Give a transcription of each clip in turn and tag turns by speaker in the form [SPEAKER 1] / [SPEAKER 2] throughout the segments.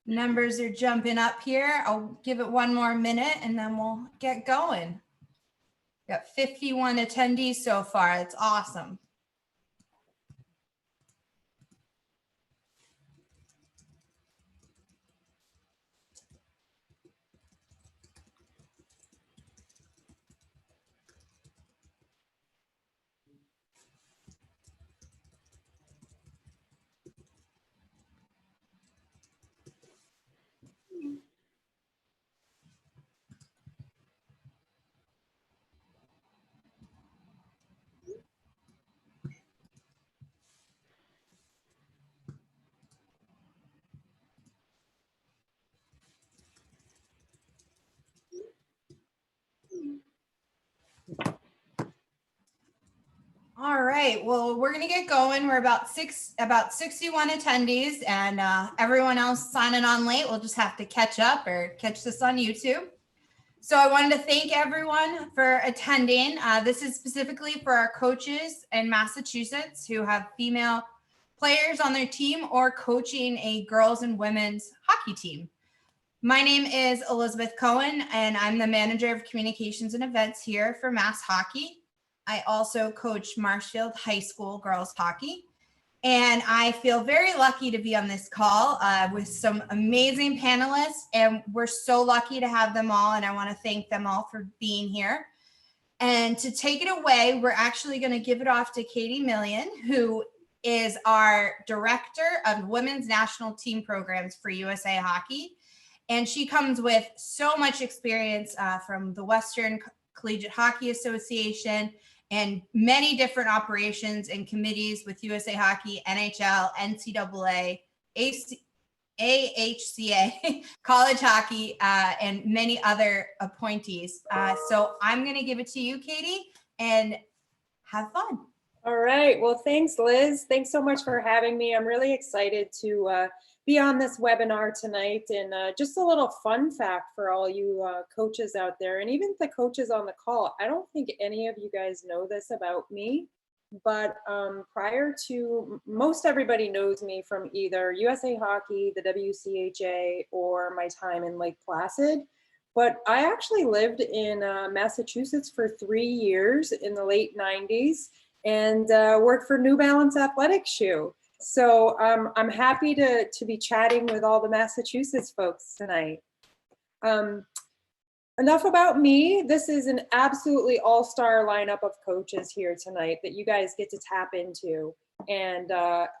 [SPEAKER 1] Numbers are jumping up here. I'll give it one more minute and then we'll get going. Got 51 attendees so far. That's awesome. All right, well, we're gonna get going. We're about 61 attendees, and everyone else signing on late will just have to catch up or catch this on YouTube. So I wanted to thank everyone for attending. This is specifically for our coaches in Massachusetts who have female players on their team or coaching a girls and women's hockey team. My name is Elizabeth Cohen, and I'm the manager of communications and events here for Mass Hockey. I also coach Marshfield High School girls hockey. And I feel very lucky to be on this call with some amazing panelists, and we're so lucky to have them all, and I want to thank them all for being here. And to take it away, we're actually going to give it off to Keady Million, who is our director of women's national team programs for USA Hockey. And she comes with so much experience from the Western Collegiate Hockey Association and many different operations and committees with USA Hockey, NHL, NCAA, AHCA, college hockey, and many other appointees. So I'm going to give it to you, Keady, and have fun.
[SPEAKER 2] All right. Well, thanks, Liz. Thanks so much for having me. I'm really excited to be on this webinar tonight. And just a little fun fact for all you coaches out there, and even the coaches on the call. I don't think any of you guys know this about me, but prior to, most everybody knows me from either USA Hockey, the WCHA, or my time in Lake Placid. But I actually lived in Massachusetts for 3 years in the late 90s and worked for New Balance Athletic Shoe. So I'm happy to be chatting with all the Massachusetts folks tonight. Enough about me. This is an absolutely all-star lineup of coaches here tonight that you guys get to tap into. And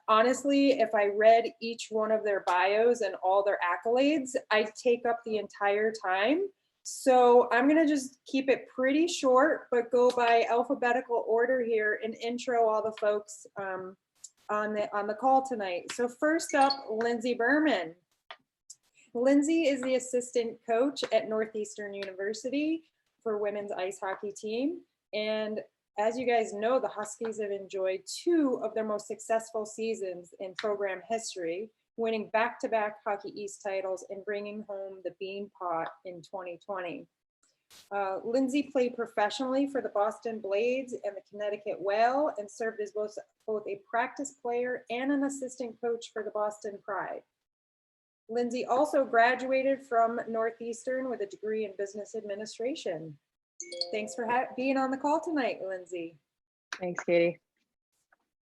[SPEAKER 2] honestly, if I read each one of their bios and all their accolades, I'd take up the entire time. So I'm gonna just keep it pretty short, but go by alphabetical order here and intro all the folks on the call tonight. So first up, Lindsay Berman. Lindsay is the assistant coach at Northeastern University for women's ice hockey team. And as you guys know, the Huskies have enjoyed 2 of their most successful seasons in program history, winning back-to-back Hockey East titles and bringing home the Bean Pot in 2020. Lindsay played professionally for the Boston Blades and the Connecticut Whale and served as both a practice player and an assistant coach for the Boston Pride. Lindsay also graduated from Northeastern with a degree in business administration. Thanks for being on the call tonight, Lindsay.
[SPEAKER 3] Thanks, Keady.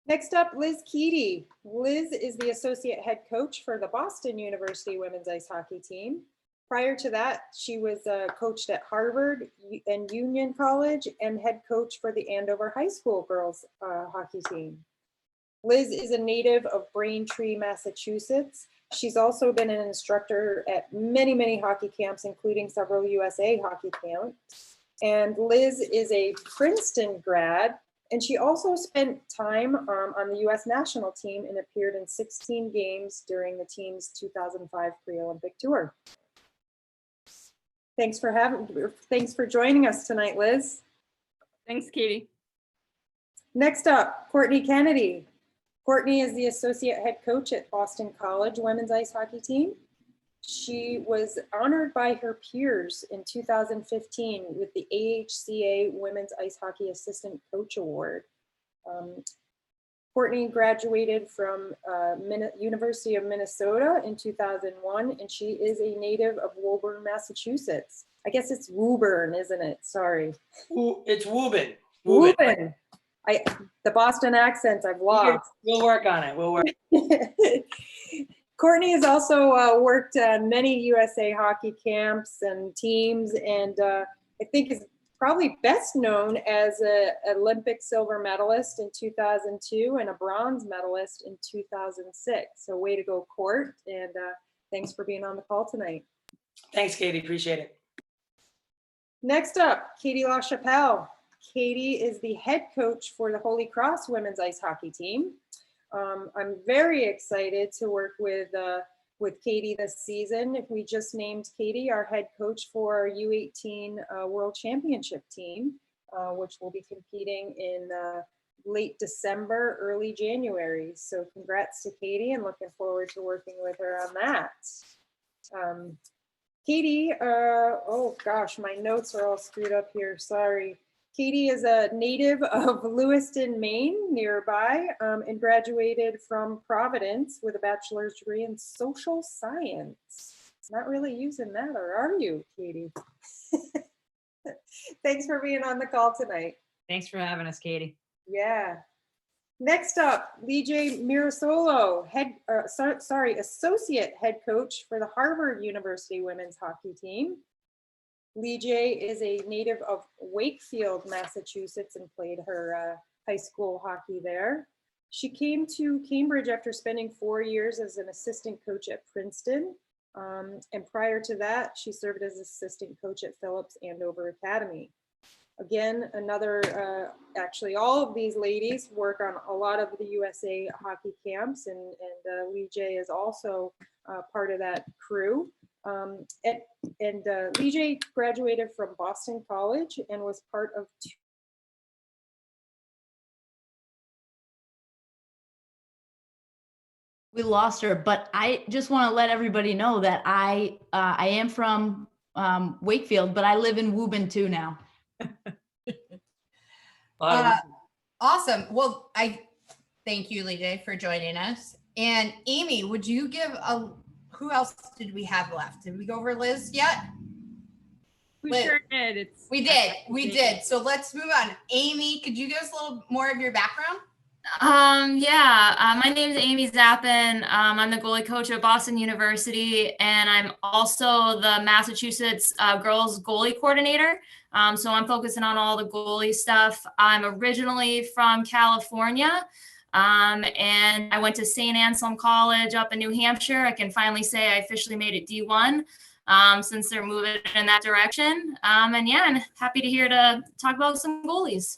[SPEAKER 2] Next up, Liz Keady. Liz is the associate head coach for the Boston University women's ice hockey team. Prior to that, she was coached at Harvard and Union College and head coach for the Andover High School girls hockey team. Liz is a native of Braintree, Massachusetts. She's also been an instructor at many, many hockey camps, including several USA hockey camps. And Liz is a Princeton grad, and she also spent time on the US national team and appeared in 16 games during the team's 2005 pre-Olympic tour. Thanks for joining us tonight, Liz.
[SPEAKER 3] Thanks, Keady.
[SPEAKER 2] Next up, Courtney Kennedy. Courtney is the associate head coach at Boston College women's ice hockey team. She was honored by her peers in 2015 with the AHCA Women's Ice Hockey Assistant Coach Award. Courtney graduated from University of Minnesota in 2001, and she is a native of Woburn, Massachusetts. I guess it's Woburn, isn't it? Sorry.
[SPEAKER 4] It's Woburn.
[SPEAKER 2] Woburn. The Boston accent I've lost.
[SPEAKER 4] We'll work on it. We'll work.
[SPEAKER 2] Courtney has also worked on many USA hockey camps and teams, and I think is probably best known as an Olympic silver medalist in 2002 and a bronze medalist in 2006. So way to go, Court, and thanks for being on the call tonight.
[SPEAKER 4] Thanks, Katie. Appreciate it.
[SPEAKER 2] Next up, Keady LaChapelle. Keady is the head coach for the Holy Cross women's ice hockey team. I'm very excited to work with Keady this season. We just named Keady our head coach for our U18 World Championship team, which will be competing in late December, early January. So congrats to Keady, and looking forward to working with her on that. Keady, oh gosh, my notes are all screwed up here, sorry. Keady is a native of Lewiston, Maine, nearby, and graduated from Providence with a bachelor's degree in social science. Not really using that, or are you, Keady? Thanks for being on the call tonight.
[SPEAKER 5] Thanks for having us, Katie.
[SPEAKER 2] Yeah. Next up, J Mirasolo, associate head coach for the Harvard University women's hockey team. Jiae is a native of Wakefield, Massachusetts, and played her high school hockey there. She came to Cambridge after spending 4 years as an assistant coach at Princeton. And prior to that, she served as assistant coach at Phillips Andover Academy. Again, actually all of these ladies work on a lot of the USA hockey camps, and Jiae is also part of that crew. Jiae graduated from Boston College and was part of
[SPEAKER 6] We lost her, but I just want to let everybody know that I am from Wakefield, but I live in Woburn too now.
[SPEAKER 1] Awesome. Well, I thank you, Jiae, for joining us. And Amy, would you give who else did we have left? Did we go over Liz yet?
[SPEAKER 3] We
[SPEAKER 1] Liz.
[SPEAKER 3] sure did.
[SPEAKER 1] We did. So let's move on. Amy, could you give us a little more of your background?
[SPEAKER 7] My name is Amy Zappin. I'm the goalie coach at Boston University, and I'm also the Massachusetts girls goalie coordinator. So I'm focusing on all the goalie stuff. I'm originally from California, and I went to St. Anselm College up in New Hampshire. I can finally say I officially made it D1 since they're moving in that direction. And yeah, I'm happy to hear to talk about some goalies.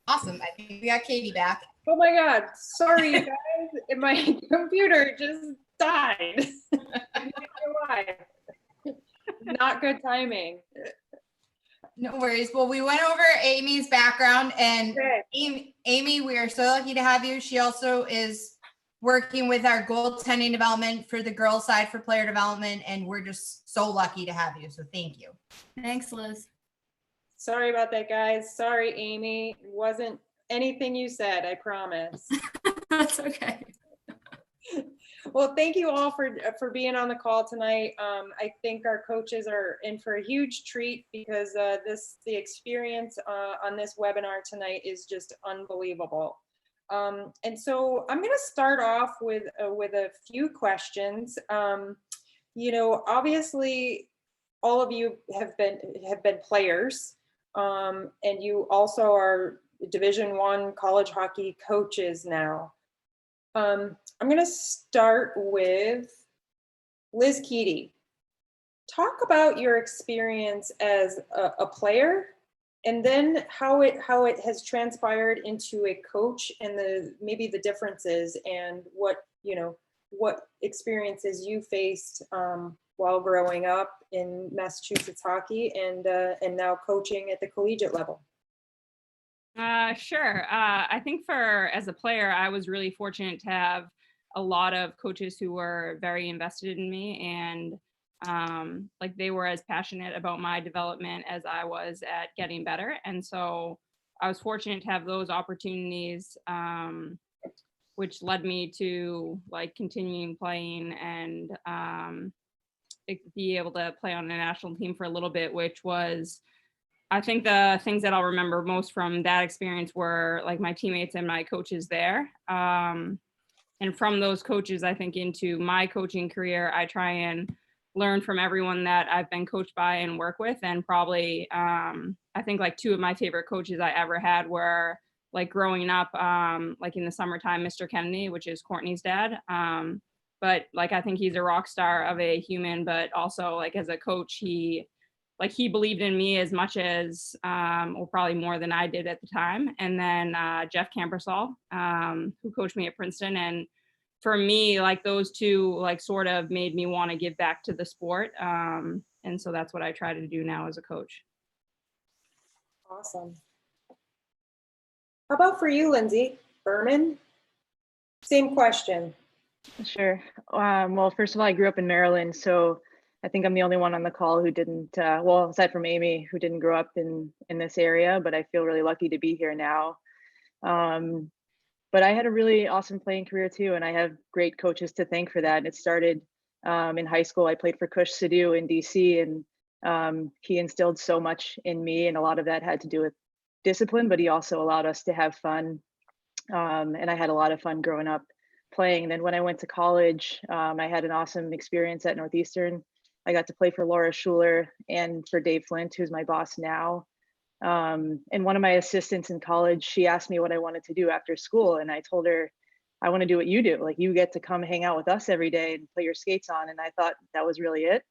[SPEAKER 1] Awesome. I think we got Keady back.
[SPEAKER 2] Oh my God, sorry you guys, my computer just died. I don't know why. Not good timing.
[SPEAKER 1] No worries. Well, we went over Amy's background, and
[SPEAKER 2] Okay.
[SPEAKER 1] Amy, we are so lucky to have you. She also is working with our goaltending development for the girls side for player development, and we're just so lucky to have you. So thank you.
[SPEAKER 7] Thanks, Liz.
[SPEAKER 2] Sorry about that, guys. Sorry, Amy. It wasn't anything you said, I promise.
[SPEAKER 7] That's okay.
[SPEAKER 2] Well, thank you all for being on the call tonight. I think our coaches are in for a huge treat because the experience on this webinar tonight is just unbelievable. And so I'm going to start off with a few questions. You know, obviously, all of you have been players, and you also are Division I college hockey coaches now. I'm going to start with Liz Keady. Talk about your experience as a player, and then how it has transpired into a coach, and maybe the differences, and what experiences you faced while growing up in Massachusetts hockey, and now coaching at the collegiate level.
[SPEAKER 3] Sure. I think as a player, I was really fortunate to have a lot of coaches who were very invested in me, and like they were as passionate about my development as I was at getting better. And so I was fortunate to have those opportunities, which led me to like continuing playing and be able to play on a national team for a little bit, which was, I think the things that I'll remember most from that experience were like my teammates and my coaches there. And from those coaches, I think into my coaching career, I try and learn from everyone that I've been coached by and work with. And probably, I think like two of my favorite coaches I ever had were like growing up, like in the summertime, Mr. Kennedy, which is Courtney's dad. But like, I think he's a rock star of a human, but also like as a coach, he believed in me as much as, or probably more than I did at the time. And then Jeff Campersall, who coached me at Princeton. And for me, like those two, like sort of made me want to give back to the sport. And so that's what I try to do now as a coach.
[SPEAKER 2] Awesome. How about for you, Lindsay Berman? Same question.
[SPEAKER 5] Sure. Well, first of all, I grew up in Maryland, so I think I'm the only one on the call who didn't, well, aside from Amy, who didn't grow up in this area, but I feel really lucky to be here now. But I had a really awesome playing career too, and I have great coaches to thank for that. And it started in high school. I played for Cush Sidhu in DC, and he instilled so much in me, and a lot of that had to do with discipline, but he also allowed us to have fun. And I had a lot of fun growing up playing. And then when I went to college, I had an awesome experience at Northeastern. I got to play for Laura Schuler and for Dave Flint, who's my boss now. And one of my assistants in college, she asked me what I wanted to do after school. And I told her, I want to do what you do. Like, you get to come hang out with us every day and play your skates on. And I thought that was really it.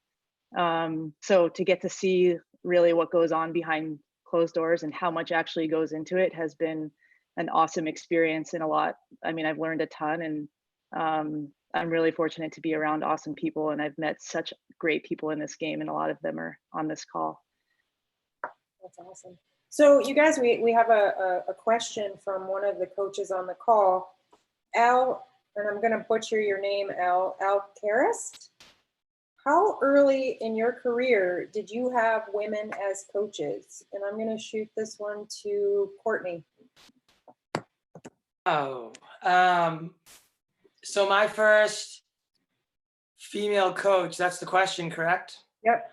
[SPEAKER 5] So to get to see really what goes on behind closed doors and how much actually goes into it has been an awesome experience, and a lot. I mean, I've learned a ton, and I'm really fortunate to be around awesome people, and I've met such great people in this game, and a lot of them are on this call.
[SPEAKER 2] That's awesome. So you guys, we have a question from one of the coaches on the call, Al, and I'm going to butcher your name, Al Karist. How early in your career did you have women as coaches? And I'm going to shoot this one to Courtney.
[SPEAKER 4] Oh, so my first female coach, that's the question, correct?
[SPEAKER 2] Yep.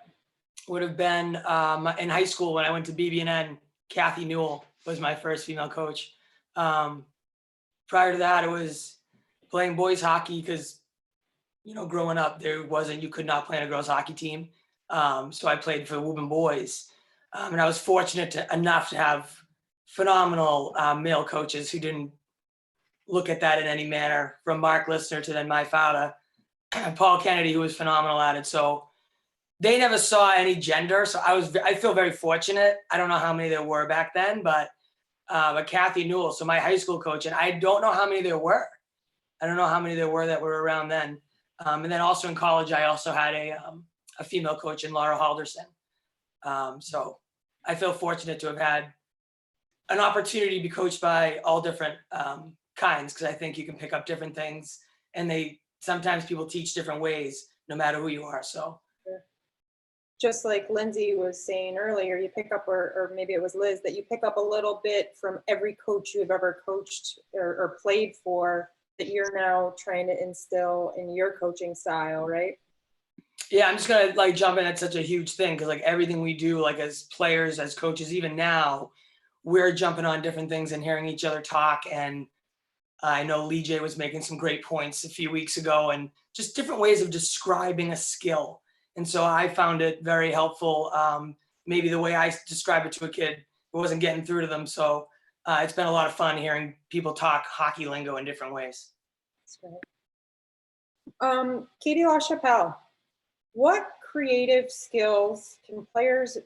[SPEAKER 4] Would have been in high school when I went to BB&N. Kathy Newell was my first female coach. Prior to that, it was playing boys hockey because, you know, growing up, you could not play on a girls hockey team. So I played for Woburn boys. And I was fortunate enough to have phenomenal male coaches who didn't look at that in any manner, from Mark Listener to then my father, Paul Kennedy, who was phenomenal at it. So they never saw any gender. So I feel very fortunate. I don't know how many there were back then, but Kathy Newell, so my high school coach, and I don't know how many there were. I don't know how many there were that were around then. And then also in college, I also had a female coach in Laura Halderson. So I feel fortunate to have had an opportunity to be coached by all different kinds, because I think you can pick up different things, and sometimes people teach different ways no matter who you are. So
[SPEAKER 2] just like Lindsay was saying earlier, you pick up, or maybe it was Liz, that you pick up a little bit from every coach you've ever coached or played for, that you're now trying to instill in your coaching style, right?
[SPEAKER 4] Yeah, I'm just gonna like jump in at such a huge thing, because like everything we do, like as players, as coaches, even now, we're jumping on different things and hearing each other talk. And I know LaChapelle was making some great points a few weeks ago, and just different ways of describing a skill. And so I found it very helpful. Maybe the way I describe it to a kid, it wasn't getting through to them. So it's been a lot of fun hearing people talk hockey lingo in different ways.
[SPEAKER 2] That's great. Keady LaChapelle, what creative skills can players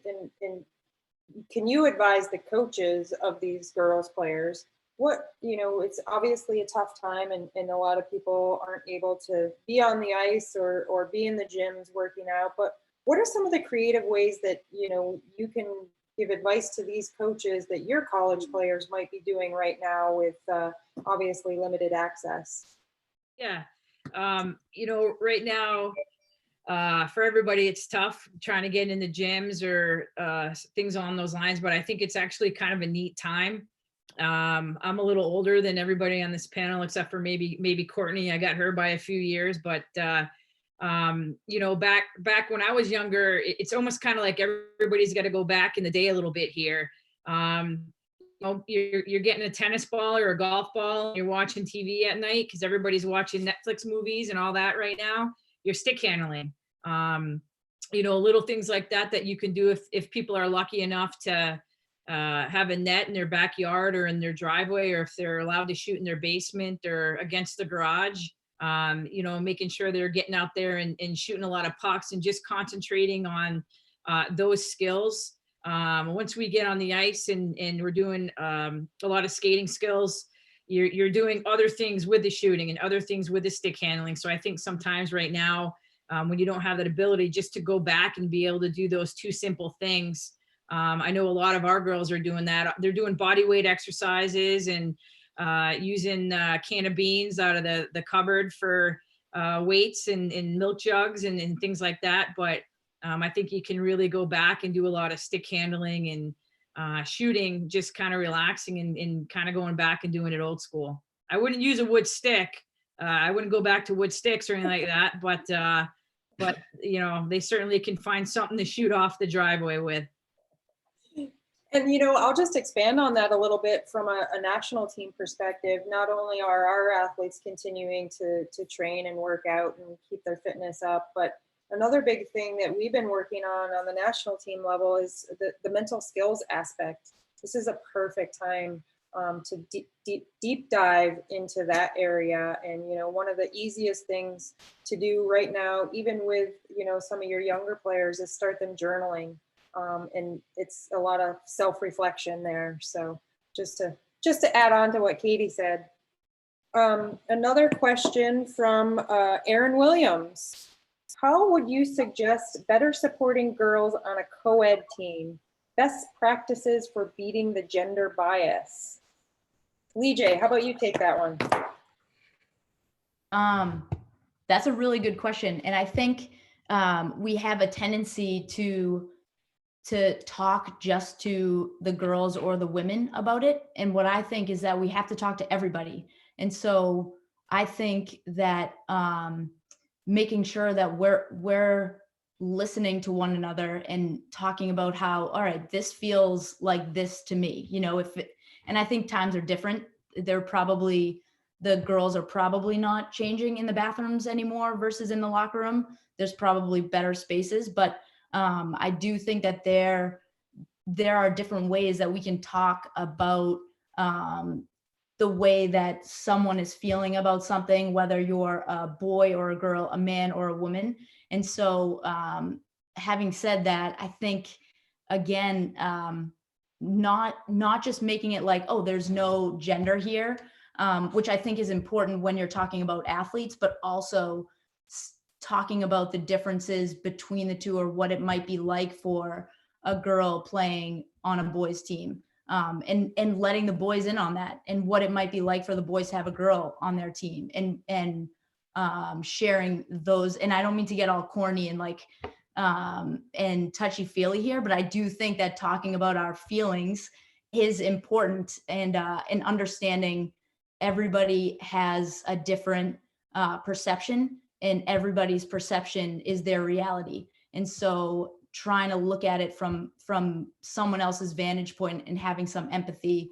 [SPEAKER 2] can you advise the coaches of these girls players? What, it's obviously a tough time, and a lot of people aren't able to be on the ice or be in the gyms working out, but what are some of the creative ways that, you can give advice to these coaches that your college players might be doing right now with obviously limited access?
[SPEAKER 8] Yeah. Right now, for everybody, it's tough trying to get into gyms or things along those lines, but I think it's actually kind of a neat time. I'm a little older than everybody on this panel, except for maybe Courtney. I got her by a few years, but you know, back when I was younger, it's almost kind of like everybody's got to go back in the day a little bit here. You know, you're getting a tennis ball or a golf ball, and you're watching TV at night because everybody's watching Netflix movies and all that right now. You're stick handling, you know, little things like that you can do if people are lucky enough to have a net in their backyard or in their driveway, or if they're allowed to shoot in their basement or against the garage. You know, making sure they're getting out there and shooting a lot of pucks and just concentrating on those skills. Once we get on the ice and we're doing a lot of skating skills, you're doing other things with the shooting and other things with the stick handling. So I think sometimes right now, when you don't have that ability just to go back and be able to do those two simple things, I know a lot of our girls are doing that. They're doing body weight exercises and using a can of beans out of the cupboard for weights and milk jugs and things like that. But I think you can really go back and do a lot of stick handling and shooting, just kind of relaxing and kind of going back and doing it old school. I wouldn't use a wood stick. I wouldn't go back to wood sticks or anything like that. But you know, they certainly can find something to shoot off the driveway with.
[SPEAKER 2] And, you know, I'll just expand on that a little bit from a national team perspective. Not only are our athletes continuing to train and work out and keep their fitness up, but another big thing that we've been working on the national team level is the mental skills aspect. This is a perfect time to deep dive into that area. And, you know, one of the easiest things to do right now, even with, you know, some of your younger players, is start them journaling. And it's a lot of self-reflection there. So just to add on to what Keady said. Another question from Aaron Williams. How would you suggest better supporting girls on a co-ed team? Best practices for beating the gender bias? Jiae, how about you take that one?
[SPEAKER 6] That's a really good question. And I think we have a tendency to talk just to the girls or the women about it. And what I think is that we have to talk to everybody. And so I think that making sure that we're listening to one another and talking about how, all right, this feels like this to me, you know, and I think times are different. The girls are probably not changing in the bathrooms anymore versus in the locker room. There's probably better spaces, but I do think that there are different ways that we can talk about the way that someone is feeling about something, whether you're a boy or a girl, a man or a woman. And so having said that, I think, again, not just making it like, oh, there's no gender here, which I think is important when you're talking about athletes, but also talking about the differences between the two, or what it might be like for a girl playing on a boys team, and letting the boys in on that, and what it might be like for the boys to have a girl on their team, and sharing those. And I don't mean to get all corny and like and touchy feely here, but I do think that talking about our feelings is important, and understanding everybody has a different perception, and everybody's perception is their reality. And so trying to look at it from someone else's vantage point and having some empathy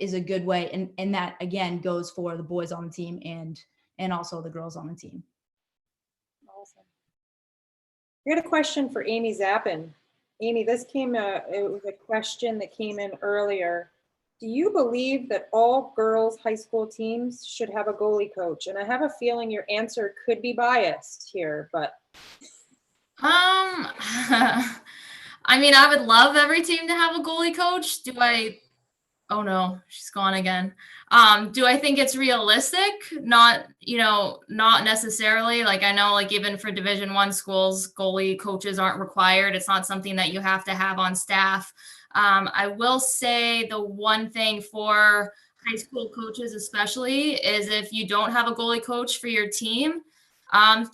[SPEAKER 6] is a good way. And that, again, goes for the boys on the team and also the girls on the team.
[SPEAKER 2] Awesome. We got a question for Amy Zappin. Amy, this it was a question that came in earlier. Do you believe that all girls high school teams should have a goalie coach? And I have a feeling your answer could be biased here, but.
[SPEAKER 7] I mean, I would love every team to have a goalie coach. Oh no, she's gone again. Do I think it's realistic? Not necessarily. Like, I know, like, even for Division I schools, goalie coaches aren't required. It's not something that you have to have on staff. I will say the one thing for high school coaches especially is if you don't have a goalie coach for your team,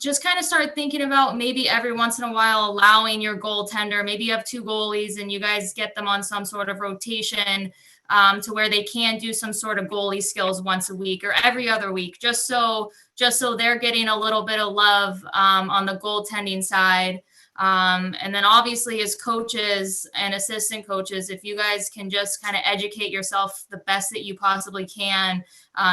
[SPEAKER 7] just kind of start thinking about maybe every once in a while allowing your goaltender, maybe you have 2 goalies and you guys get them on some sort of rotation to where they can do some sort of goalie skills once a week or every other week, just so they're getting a little bit of love on the goaltending side. And then obviously as coaches and assistant coaches, if you guys can just kind of educate yourself the best that you possibly can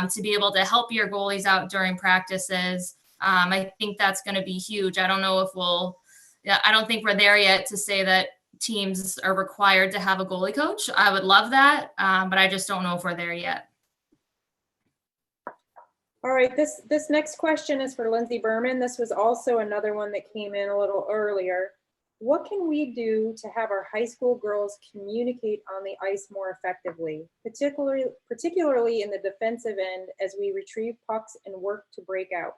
[SPEAKER 7] to be able to help your goalies out during practices, I think that's going to be huge. I don't know if I don't think we're there yet to say that teams are required to have a goalie coach. I would love that, but I just don't know if we're there yet.
[SPEAKER 2] All right, this next question is for Lindsay Berman. This was also another one that came in a little earlier. What can we do to have our high school girls communicate on the ice more effectively, particularly in the defensive end as we retrieve pucks and work to break out?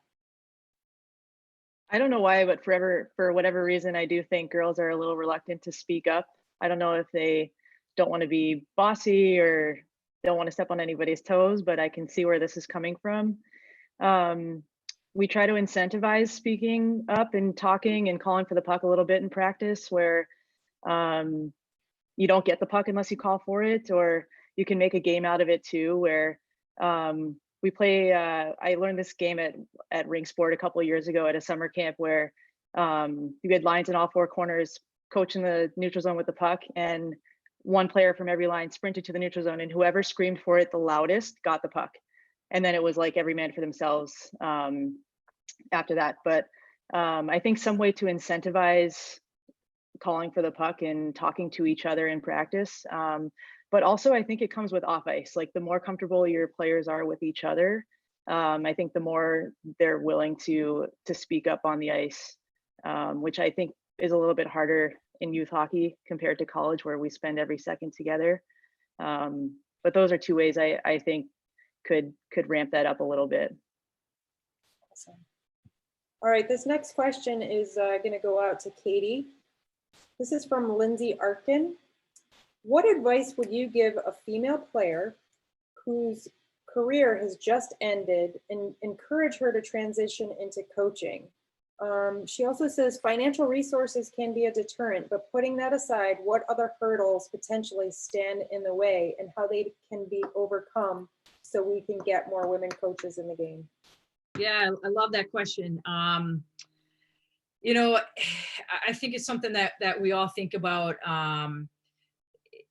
[SPEAKER 5] I don't know why, but for whatever reason, I do think girls are a little reluctant to speak up. I don't know if they don't want to be bossy or don't want to step on anybody's toes, but I can see where this is coming from. We try to incentivize speaking up and talking and calling for the puck a little bit in practice, where you don't get the puck unless you call for it, or you can make a game out of it too, where we play, I learned this game at Ring Sport a couple of years ago at a summer camp where you had lines in all 4 corners, coach in the neutral zone with the puck, and one player from every line sprinted to the neutral zone, and whoever screamed for it the loudest got the puck. And then it was like every man for themselves after that. But I think some way to incentivize calling for the puck and talking to each other in practice. But also I think it comes with off ice. Like the more comfortable your players are with each other, I think the more they're willing to speak up on the ice, which I think is a little bit harder in youth hockey compared to college, where we spend every second together. But those are 2 ways I think could ramp that up a little bit.
[SPEAKER 2] Awesome. All right, this next question is going to go out to Keady. This is from Lindsay Arkin. What advice would you give a female player whose career has just ended and encourage her to transition into coaching? She also says financial resources can be a deterrent, but putting that aside, what other hurdles potentially stand in the way and how they can be overcome so we can get more women coaches in the game?
[SPEAKER 8] Yeah, I love that question. You know, I think it's something that we all think about.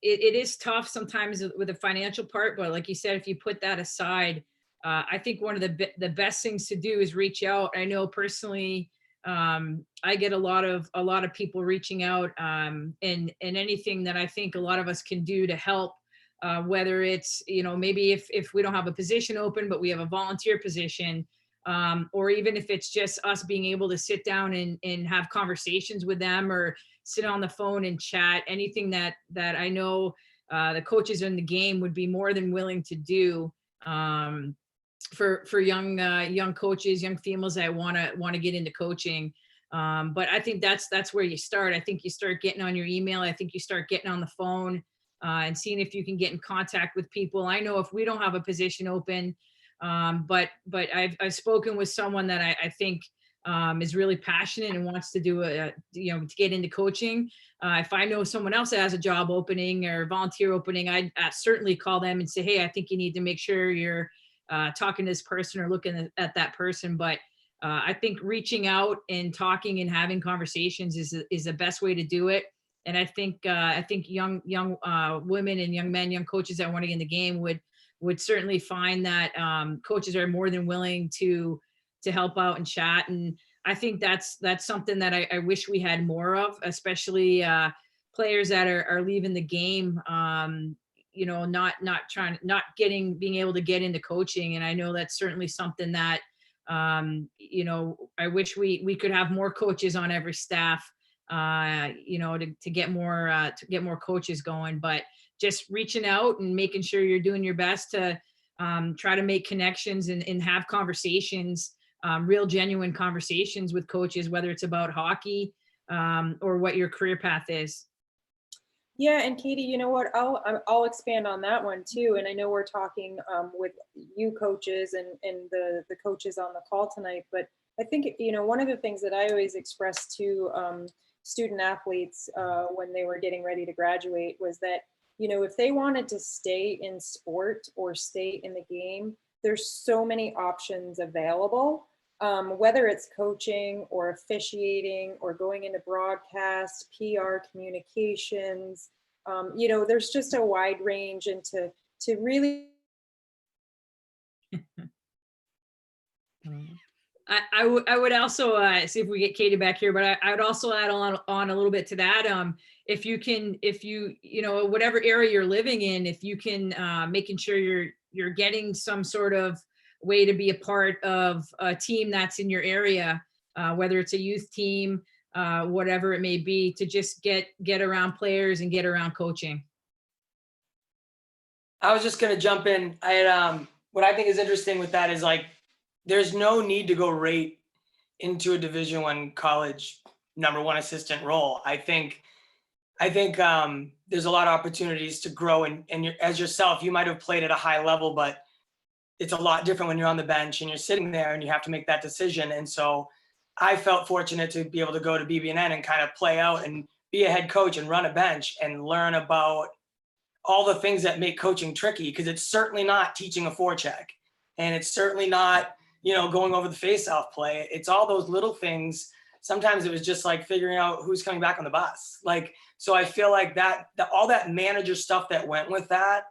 [SPEAKER 8] It is tough sometimes with the financial part, but like you said, if you put that aside, I think one of the best things to do is reach out. I know personally, I get a lot of people reaching out, and anything that I think a lot of us can do to help, whether it's, you know, maybe if we don't have a position open, but we have a volunteer position, or even if it's just us being able to sit down and have conversations with them, or sit on the phone and chat, anything that I know the coaches in the game would be more than willing to do for young coaches, young females that want to get into coaching. But I think that's where you start. I think you start getting on your email. I think you start getting on the phone and seeing if you can get in contact with people. I know if we don't have a position open, but I've spoken with someone that I think is really passionate and wants to do to get into coaching. If I know someone else that has a job opening or volunteer opening, I'd certainly call them and say, hey, I think you need to make sure you're talking to this person or looking at that person. But I think reaching out and talking and having conversations is the best way to do it. And I think young women and young men, young coaches that want to get in the game would certainly find that coaches are more than willing to help out and chat. And I think that's something that I wish we had more of, especially players that are leaving the game, being able to get into coaching. And I know that's certainly something that, I wish we could have more coaches on every staff, to get more coaches going. But just reaching out and making sure you're doing your best to try to make connections and have conversations, real genuine conversations with coaches, whether it's about hockey or what your career path is.
[SPEAKER 2] Yeah, and Keady, you know what? I'll expand on that one too. And I know we're talking with you coaches and the coaches on the call tonight, but I think, you know, one of the things that I always expressed to student athletes when they were getting ready to graduate was that, you know, if they wanted to stay in sport or stay in the game, there's so many options available, whether it's coaching or officiating or going into broadcast, PR, communications. You know, there's just a wide range, and to really
[SPEAKER 8] I would also see if we get Keady back here, but I would also add on a little bit to that. If you know, whatever area you're living in, if you can making sure you're getting some sort of way to be a part of a team that's in your area, whether it's a youth team, whatever it may be, to just get around players and get around coaching.
[SPEAKER 4] I was just gonna jump in. I had what I think is interesting with that is like there's no need to go right into a Division I college #1 assistant role. I think there's a lot of opportunities to grow, and as yourself, you might have played at a high level, but it's a lot different when you're on the bench and you're sitting there and you have to make that decision. And so I felt fortunate to be able to go to BB&N and kind of play out and be a head coach and run a bench and learn about all the things that make coaching tricky, because it's certainly not teaching a forecheck, and it's certainly not, you know, going over the face-off play. It's all those little things. Sometimes it was just like figuring out who's coming back on the bus. Like, so I feel like that all that manager stuff that went with that,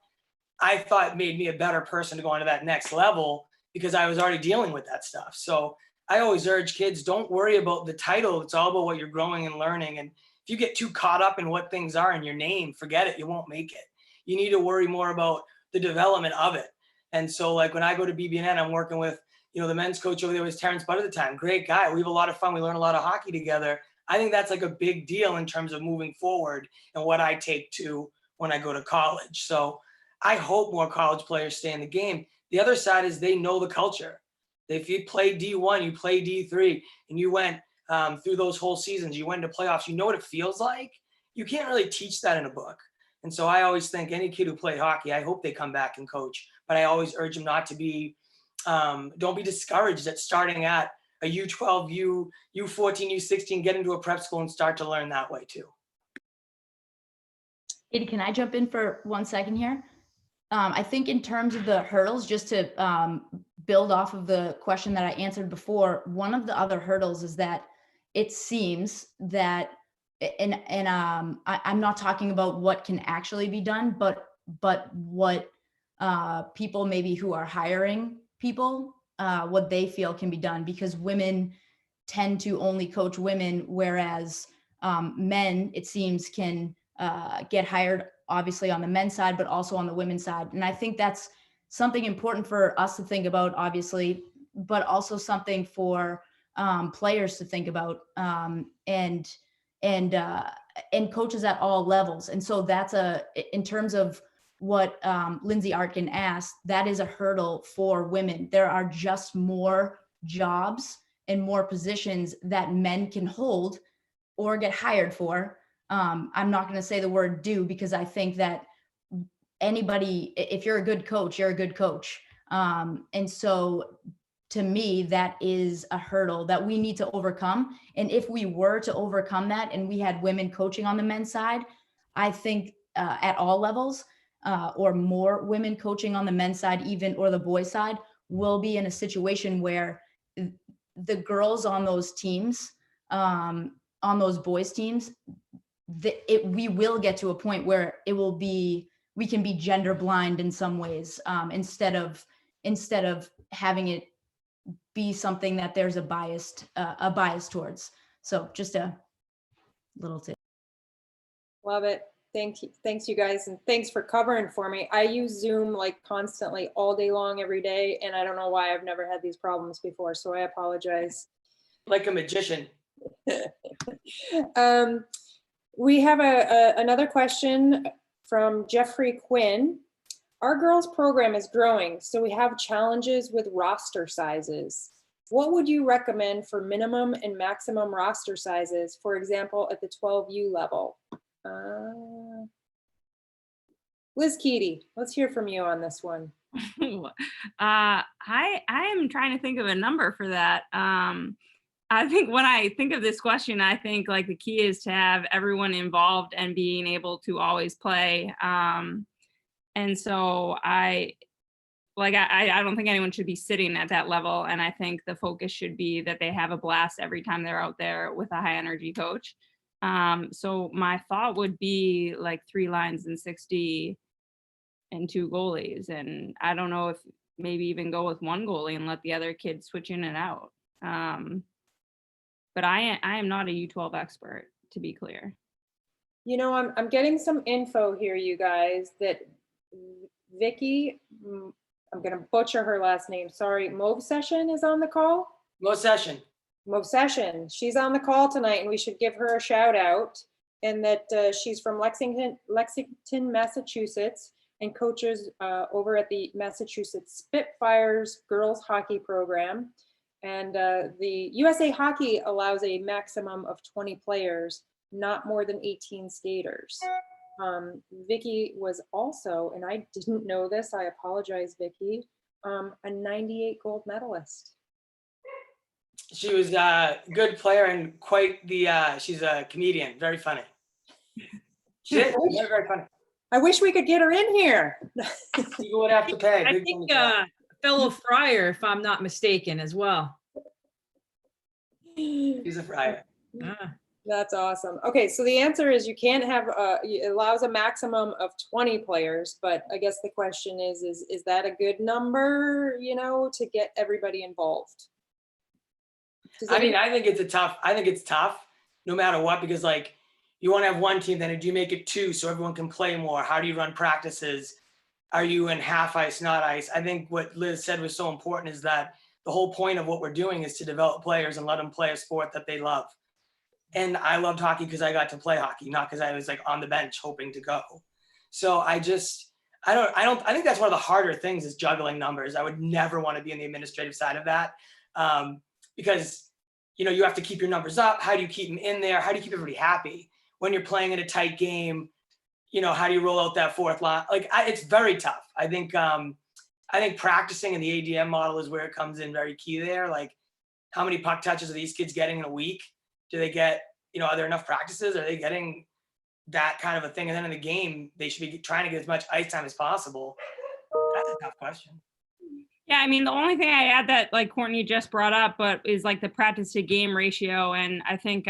[SPEAKER 4] I thought made me a better person to go on to that next level, because I was already dealing with that stuff. So I always urge kids, don't worry about the title. It's all about what you're growing and learning. And if you get too caught up in what things are in your name, forget it. You won't make it. You need to worry more about the development of it. And so like when I go to BB&N, I'm working with, you know, the men's coach over there was Terrence Budd at the time. Great guy. We have a lot of fun. We learn a lot of hockey together. I think that's like a big deal in terms of moving forward and what I take to when I go to college. So I hope more college players stay in the game. The other side is they know the culture. If you play D1, you play D3, and you went through those whole seasons, you went into playoffs, you know what it feels like. You can't really teach that in a book. And so I always think any kid who played hockey, I hope they come back and coach. But I always urge them not to be, don't be discouraged at starting at a U12, U14, U16, get into a prep school and start to learn that way too.
[SPEAKER 6] Keady, can I jump in for 1 second here? I think in terms of the hurdles, just to build off of the question that I answered before, one of the other hurdles is that it seems that, and I'm not talking about what can actually be done, but what people maybe who are hiring people, what they feel can be done, because women tend to only coach women, whereas men, it seems, can get hired obviously on the men's side, but also on the women's side. And I think that's something important for us to think about, obviously, but also something for players to think about, and coaches at all levels. And so that's in terms of what Lindsay Artkin asked, that is a hurdle for women. There are just more jobs and more positions that men can hold or get hired for. I'm not going to say the word do, because I think that anybody, if you're a good coach, you're a good coach. And so to me, that is a hurdle that we need to overcome. And if we were to overcome that and we had women coaching on the men's side, I think at all levels, or more women coaching on the men's side, even, or the boys' side, we'll be in a situation where the girls on those teams, on those boys' teams, we will get to a point where we can be gender blind in some ways, instead of having it be something that there's a bias towards. So just a little tip.
[SPEAKER 2] love it. Thanks you guys, and thanks for covering for me. I use Zoom like constantly all day long, every day, and I don't know why I've never had these problems before, so I apologize.
[SPEAKER 4] Like a magician.
[SPEAKER 2] We have another question from Jeffrey Quinn. Our girls program is growing, so we have challenges with roster sizes. What would you recommend for minimum and maximum roster sizes, for example, at the 12U level? Liz Keady, let's hear from you on this one.
[SPEAKER 3] I am trying to think of a number for that. I think when I think of this question, I think like the key is to have everyone involved and being able to always play. And so I don't think anyone should be sitting at that level. And I think the focus should be that they have a blast every time they're out there with a high energy coach. So my thought would be like 3 lines and 60 and 2 goalies. And I don't know if maybe even go with 1 goalie and let the other kids switch in and out. But I am not a U12 expert, to be clear.
[SPEAKER 2] You know, I'm getting some info here, you guys, that Vicky, I'm gonna butcher her last name, sorry, Movsession is on the call?
[SPEAKER 4] Session.
[SPEAKER 2] Movsession, she's on the call tonight and we should give her a shout out. And that she's from Lexington, Massachusetts, and coaches over at the Massachusetts Spitfires girls hockey program. And the USA Hockey allows a maximum of 20 players, not more than 18 skaters. Vicky was also, and I didn't know this, I apologize, Vicky, a 98 gold medalist.
[SPEAKER 4] She was a good player and quite the, she's a comedian, very funny. She is, very, very funny.
[SPEAKER 2] I wish we could get her in here.
[SPEAKER 4] People would have to pay.
[SPEAKER 8] I think fellow Friar, if I'm not mistaken, as well.
[SPEAKER 4] He's a Friar.
[SPEAKER 2] That's awesome. Okay, so the answer is you can't have, it allows a maximum of 20 players, but I guess the question is that a good number, you know, to get everybody involved?
[SPEAKER 4] I mean, I think it's tough no matter what, because like you want to have one team, then do you make it 2 so everyone can play more? How do you run practices? Are you in half ice, not ice? I think what Liz said was so important is that the whole point of what we're doing is to develop players and let them play a sport that they love. And I loved hockey because I got to play hockey, not because I was like on the bench hoping to go. So I think that's one of the harder things is juggling numbers. I would never want to be on the administrative side of that because, you know, you have to keep your numbers up. How do you keep them in there? How do you keep everybody happy when you're playing in a tight game? You know, how do you roll out that 4th line? Like, it's very tough. I think practicing in the ADM model is where it comes in very key there. Like, how many puck touches are these kids getting in a week? Do they get, you know, are there enough practices? Are they getting that kind of a thing? And then in the game, they should be trying to get as much ice time as possible. That's a tough question.
[SPEAKER 3] Yeah, I mean, the only thing I add that like Courtney just brought up, but is like the practice to game ratio. And I think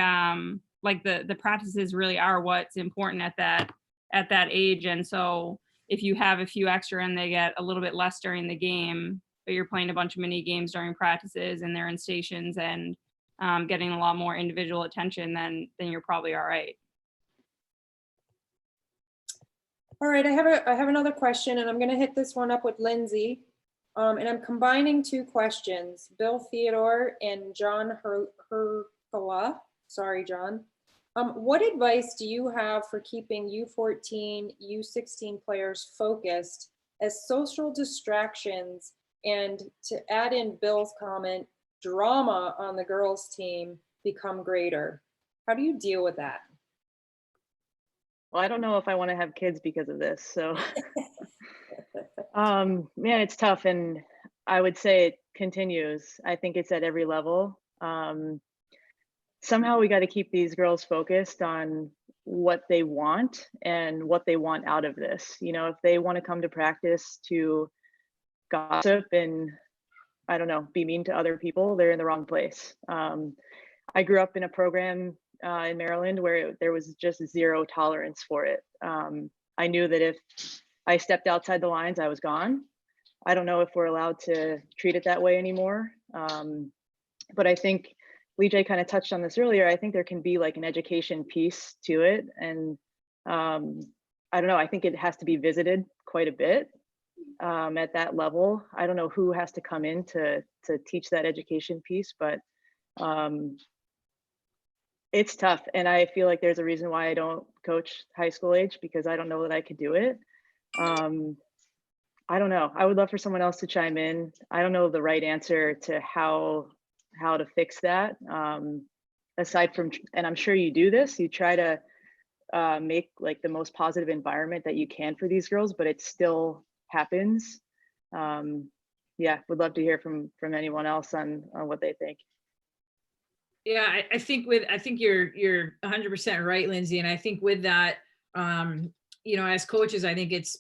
[SPEAKER 3] like the practices really are what's important at that age. And so if you have a few extra and they get a little bit less during the game, but you're playing a bunch of mini games during practices and they're in stations and getting a lot more individual attention, then you're probably all right.
[SPEAKER 2] All right, I have another question, and I'm going to hit this one up with Lindsay. And I'm combining 2 questions, Bill Theodore and John Hercola. Sorry, John. What advice do you have for keeping U14, U16 players focused as social distractions, and to add in Bill's comment, drama on the girls' team become greater? How do you deal with that?
[SPEAKER 5] Well, I don't know if I want to have kids because of this. So, man, it's tough. And I would say it continues. I think it's at every level. Somehow we got to keep these girls focused on what they want and what they want out of this. You know, if they want to come to practice to gossip and, I don't know, be mean to other people, they're in the wrong place. I grew up in a program in Maryland where there was just 0 tolerance for it. I knew that if I stepped outside the lines, I was gone. I don't know if we're allowed to treat it that way anymore. But I think Jiae kind of touched on this earlier. I think there can be like an education piece to it. And I don't know, I think it has to be visited quite a bit at that level. I don't know who has to come in to teach that education piece, but it's tough. And I feel like there's a reason why I don't coach high school age, because I don't know that I could do it. I don't know. I would love for someone else to chime in. I don't know the right answer to how to fix that. Aside from, and I'm sure you do this, you try to make like the most positive environment that you can for these girls, but it still happens. Yeah, would love to hear from anyone else on what they think.
[SPEAKER 8] Yeah, I think you're 100% right, Lindsay. And I think with that, as coaches, I think it's,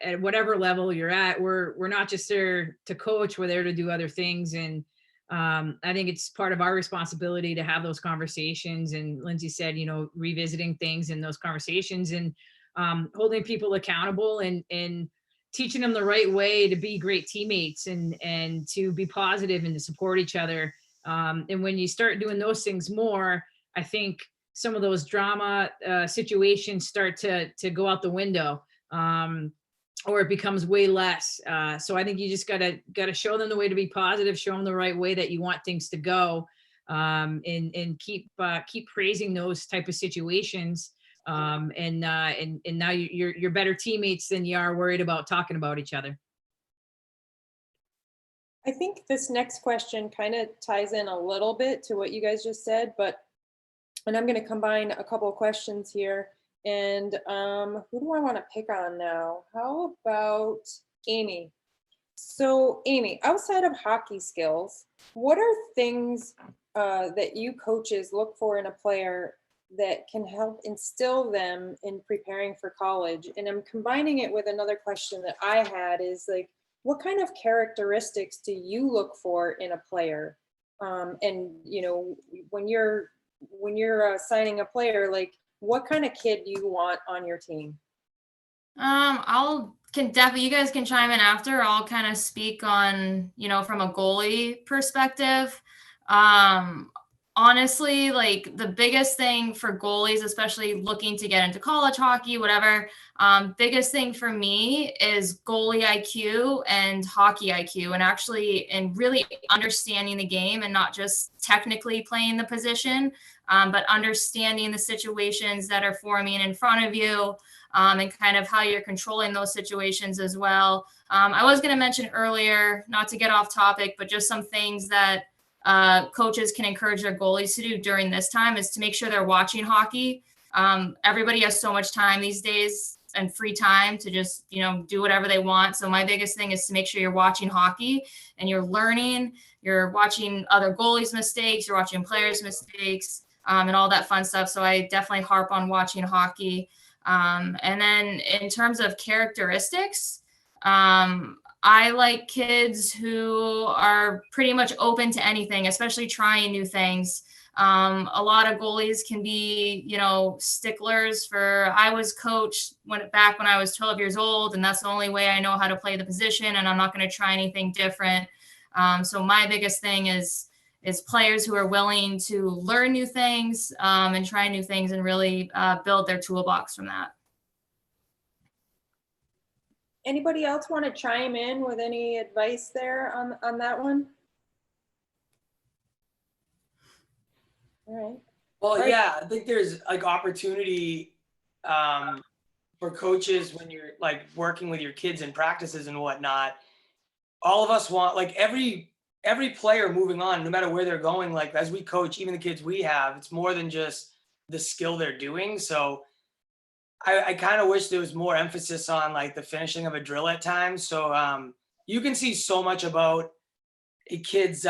[SPEAKER 8] at whatever level you're at, we're not just there to coach, we're there to do other things. And I think it's part of our responsibility to have those conversations. And Lindsay said, revisiting things in those conversations and holding people accountable and teaching them the right way to be great teammates and to be positive and to support each other. And when you start doing those things more, I think some of those drama situations start to go out the window, or it becomes way less. So I think you just gotta show them the way to be positive, show them the right way that you want things to go, and keep praising those type of situations. And now you're better teammates than you are worried about talking about each other.
[SPEAKER 2] I think this next question kind of ties in a little bit to what you guys just said, and I'm going to combine a couple of questions here. And who do I want to pick on now? How about Amy? So Amy, outside of hockey skills, what are things that you coaches look for in a player that can help instill them in preparing for college? And I'm combining it with another question that I had is like, what kind of characteristics do you look for in a player? And when you're signing a player, like what kind of kid do you want on your team?
[SPEAKER 7] You guys can chime in after. I'll kind of speak on, from a goalie perspective. Honestly, like the biggest thing for goalies, especially looking to get into college hockey, whatever, biggest thing for me is goalie IQ and hockey IQ, and really understanding the game and not just technically playing the position, but understanding the situations that are forming in front of you, and kind of how you're controlling those situations as well. I was going to mention earlier, not to get off topic, but just some things that coaches can encourage their goalies to do during this time is to make sure they're watching hockey. Everybody has so much time these days and free time to just, do whatever they want. So my biggest thing is to make sure you're watching hockey and you're learning, you're watching other goalies' mistakes, you're watching players' mistakes, and all that fun stuff. So I definitely harp on watching hockey. And then in terms of characteristics, I like kids who are pretty much open to anything, especially trying new things. A lot of goalies can be, sticklers for, I was coached back when I was 12 years old, and that's the only way I know how to play the position, and I'm not going to try anything different. So my biggest thing is players who are willing to learn new things, and try new things and really build their toolbox from that.
[SPEAKER 2] Anybody else want to chime in with any advice there on that one? All right.
[SPEAKER 4] Well, yeah, I think there's like opportunity for coaches when you're like working with your kids in practices and whatnot. All of us want, like every player moving on, no matter where they're going, like as we coach, even the kids we have, it's more than just the skill they're doing. So I kind of wish there was more emphasis on like the finishing of a drill at times. So you can see so much about a kid's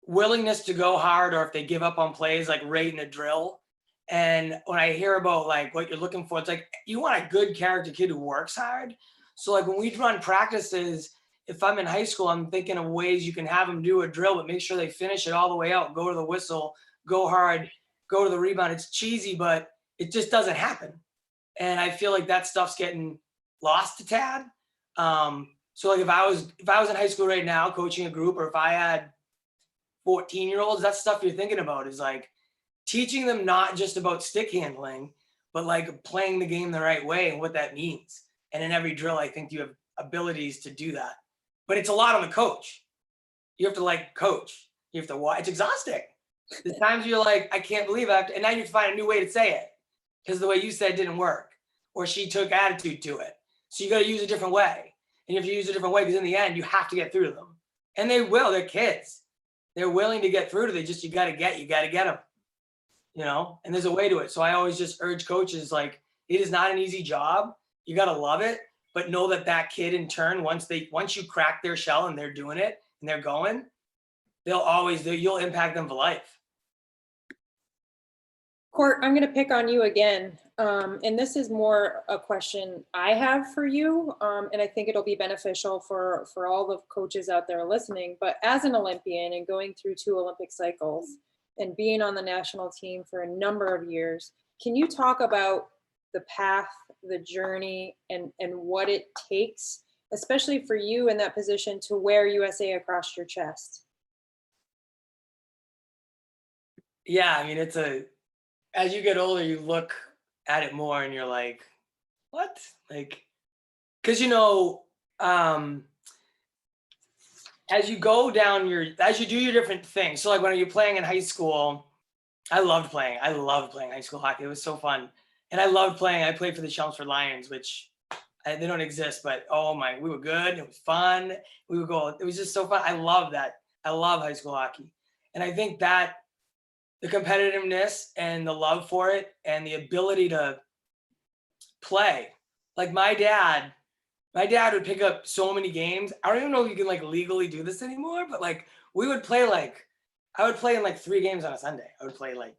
[SPEAKER 4] willingness to go hard, or if they give up on plays, like right in a drill. And when I hear about like what you're looking for, it's like you want a good character kid who works hard. So like when we run practices, if I'm in high school, I'm thinking of ways you can have them do a drill, but make sure they finish it all the way out, go to the whistle, go hard, go to the rebound. It's cheesy, but it just doesn't happen. And I feel like that stuff's getting lost a tad. So like if I was in high school right now coaching a group, or if I had 14-year-olds, that stuff you're thinking about is like teaching them not just about stick handling, but like playing the game the right way and what that means. And in every drill, I think you have abilities to do that. But it's a lot on the coach. You have to like coach. You have to watch. It's exhausting. There's times you're like, I can't believe I have to, and now you have to find a new way to say it because the way you said didn't work, or she took attitude to it. So you got to use a different way. And you have to use a different way because in the end, you have to get through to them. And they will. They're kids. They're willing to get through to. You got to get them. And there's a way to it. So I always just urge coaches, like, it is not an easy job. You got to love it, but know that that kid in turn, once you crack their shell and they're doing it and they're going, you'll impact them for life.
[SPEAKER 2] Court, I'm going to pick on you again. And this is more a question I have for you. And I think it'll be beneficial for all the coaches out there listening. But as an Olympian and going through 2 Olympic cycles and being on the national team for a number of years, can you talk about the path, the journey, and what it takes, especially for you in that position, to wear USA across your chest?
[SPEAKER 4] Yeah, I mean, as you get older, you look at it more and you're like, what? Like, because, as you go down as you do your different things. So like when you're playing in high school, I loved playing high school hockey. It was so fun. And I played for the Chelmsford Lions, which they don't exist, but we were good. It was fun. We would go, it was just so fun. I love that. I love high school hockey. And I think that the competitiveness and the love for it and the ability to play, like my dad would pick up so many games. I don't even know if you can like legally do this anymore, but like we would play I would play in like 3 games on a Sunday. I would play like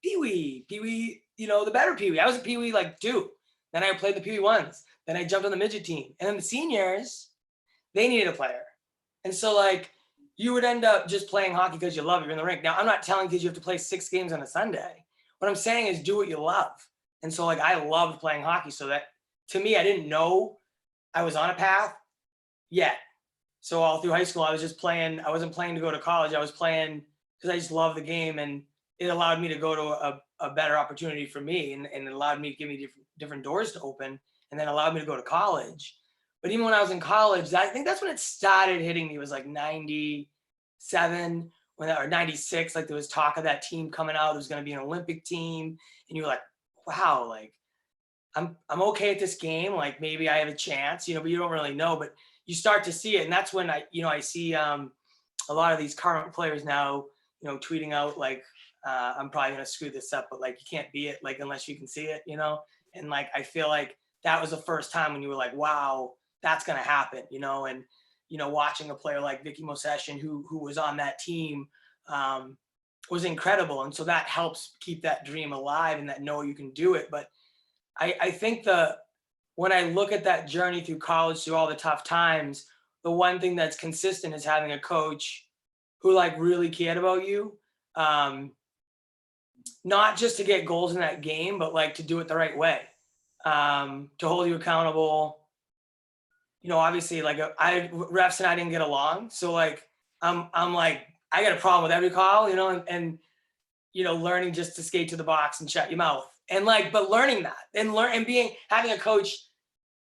[SPEAKER 4] Pee-wee, the better Pee-wee. I was a Pee-wee like 2. Then I played the Pee-wee 1s. Then I jumped on the midget team. And then the seniors, they needed a player. And so like you would end up just playing hockey because you love it. You're in the rink. Now, I'm not telling kids you have to play 6 games on a Sunday. What I'm saying is do what you love. And so like I loved playing hockey. So that to me, I didn't know I was on a path yet. So all through high school, I was just playing. I wasn't playing to go to college. I was playing because I just love the game, and it allowed me to go to a better opportunity for me, and it allowed me to give me different doors to open, and then allowed me to go to college. But even when I was in college, I think that's when it started hitting me. It was like 97 or 96. Like there was talk of that team coming out. It was going to be an Olympic team, and you were like, wow, like I'm okay at this game. Like maybe I have a chance, but you don't really know. But you start to see it, and that's when I see a lot of these current players now, tweeting out like, I'm probably gonna screw this up, but like you can't be it like unless you can see it, And like I feel like that was the first time when you were like, wow, that's gonna happen, and watching a player like Vicky Mosession who was on that team was incredible, and so that helps keep that dream alive and that you can do it. But I think when I look at that journey through college, through all the tough times, the one thing that's consistent is having a coach who like really cared about you. Not just to get goals in that game, but like to do it the right way, to hold you accountable. Obviously like refs and I didn't get along. So like, I'm like, I got a problem with every call, and learning just to skate to the box and shut your mouth. And like, but learning that and having a coach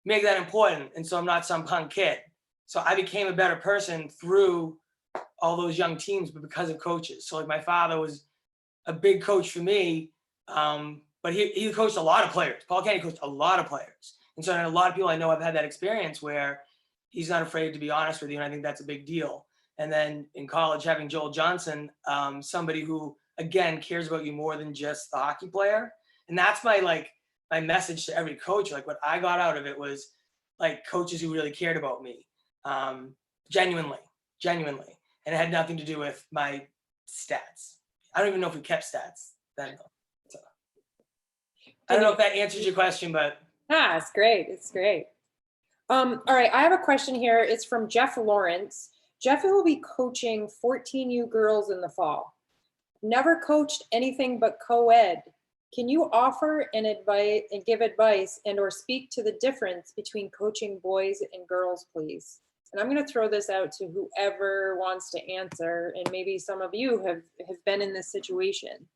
[SPEAKER 4] make that important. And so I'm not some punk kid. So I became a better person through all those young teams, but because of coaches. So like my father was a big coach for me, but he coached a lot of players. Paul Keady coached a lot of players. And so a lot of people I know have had that experience where he's not afraid to be honest with you. And I think that's a big deal. And then in college, having Joel Johnson, somebody who, again, cares about you more than just the hockey player. And that's my message to every coach. Like what I got out of it was like coaches who really cared about me, genuinely. And it had nothing to do with my stats. I don't even know if we kept stats then. So, I don't know if that answers your question, but.
[SPEAKER 2] It's great. It's great. All right, I have a question here. It's from Jeff Lawrence. Jeff will be coaching 14U girls in the fall. Never coached anything but co-ed. Can you offer and give advice and or speak to the difference between coaching boys and girls, please? And I'm going to throw this out to whoever wants to answer, and maybe some of you have been in this situation.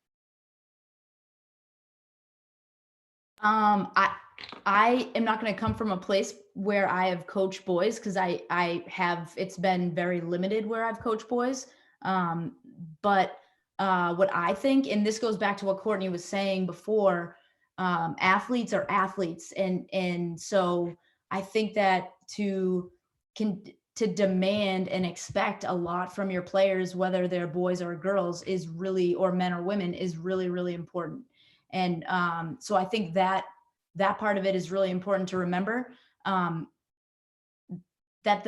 [SPEAKER 6] I am not going to come from a place where I have coached boys, because it's been very limited where I've coached boys. But what I think, and this goes back to what Courtney was saying before, athletes are athletes. And so I think that to demand and expect a lot from your players, whether they're boys or girls, or men or women, is really, really important. And so I think that part of it is really important to remember. that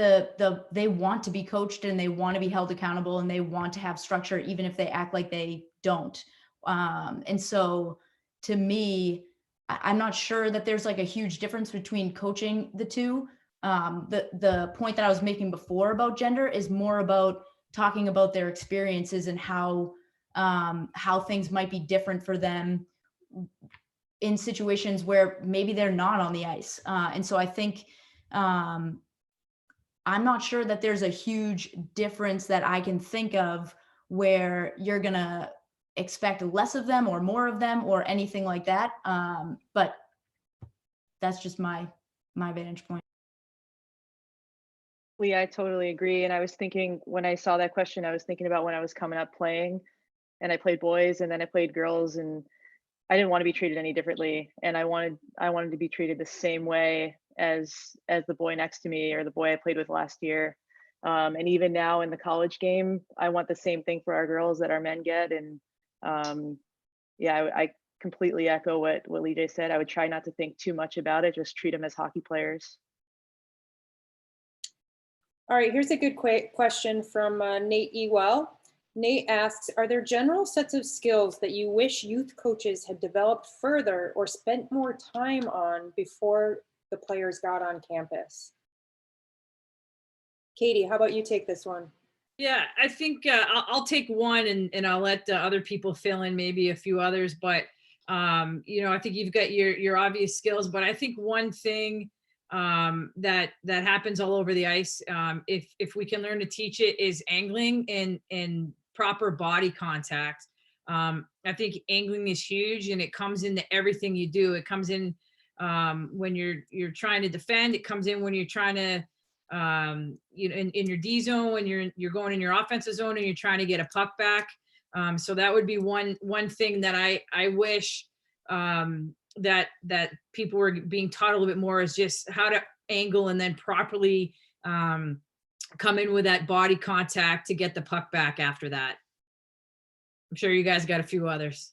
[SPEAKER 6] they want to be coached and they want to be held accountable and they want to have structure, even if they act like they don't. And so to me, I'm not sure that there's like a huge difference between coaching the two. The point that I was making before about gender is more about talking about their experiences and how things might be different for them in situations where maybe they're not on the ice. And so I think, I'm not sure that there's a huge difference that I can think of where you're going to expect less of them or more of them or anything like that. But that's just my vantage point.
[SPEAKER 5] Lee, I totally agree. And I was thinking, when I saw that question, I was thinking about when I was coming up playing, and I played boys and then I played girls, and I didn't want to be treated any differently. And I wanted to be treated the same way as the boy next to me or the boy I played with last year. And even now in the college game, I want the same thing for our girls that our men get. And yeah, I completely echo what LaChapelle said. I would try not to think too much about it, just treat them as hockey players.
[SPEAKER 2] All right, here's a good question from Nate Ewell. Nate asks, are there general sets of skills that you wish youth coaches had developed further or spent more time on before the players got on campus? Keady, how about you take this one?
[SPEAKER 8] Yeah, I think I'll take one and I'll let other people fill in maybe a few others. But, you know, I think you've got your obvious skills. But I think one thing that happens all over the ice, if we can learn to teach it, is angling and proper body contact. I think angling is huge, and it comes into everything you do. It comes in when you're trying to defend. It comes in when you're trying to you know, in your D zone, when you're going in your offensive zone and you're trying to get a puck back. So that would be one thing that I wish that people were being taught a little bit more, is just how to angle and then properly come in with that body contact to get the puck back after that. I'm sure you guys got a few others.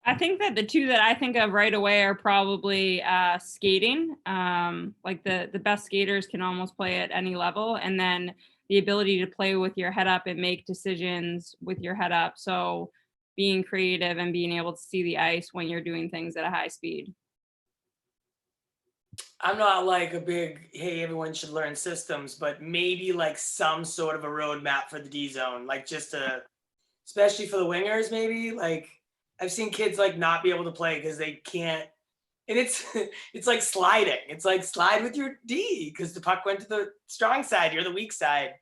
[SPEAKER 3] I think that the two that I think of right away are probably skating. Like the best skaters can almost play at any level, and then the ability to play with your head up and make decisions with your head up. So being creative and being able to see the ice when you're doing things at a high speed.
[SPEAKER 4] I'm not like a big, hey, everyone should learn systems, but maybe like some sort of a roadmap for the D zone, like just especially for the wingers, maybe. Like I've seen kids like not be able to play because they can't, and it's like sliding. It's like slide with your D because the puck went to the strong side, you're the weak side.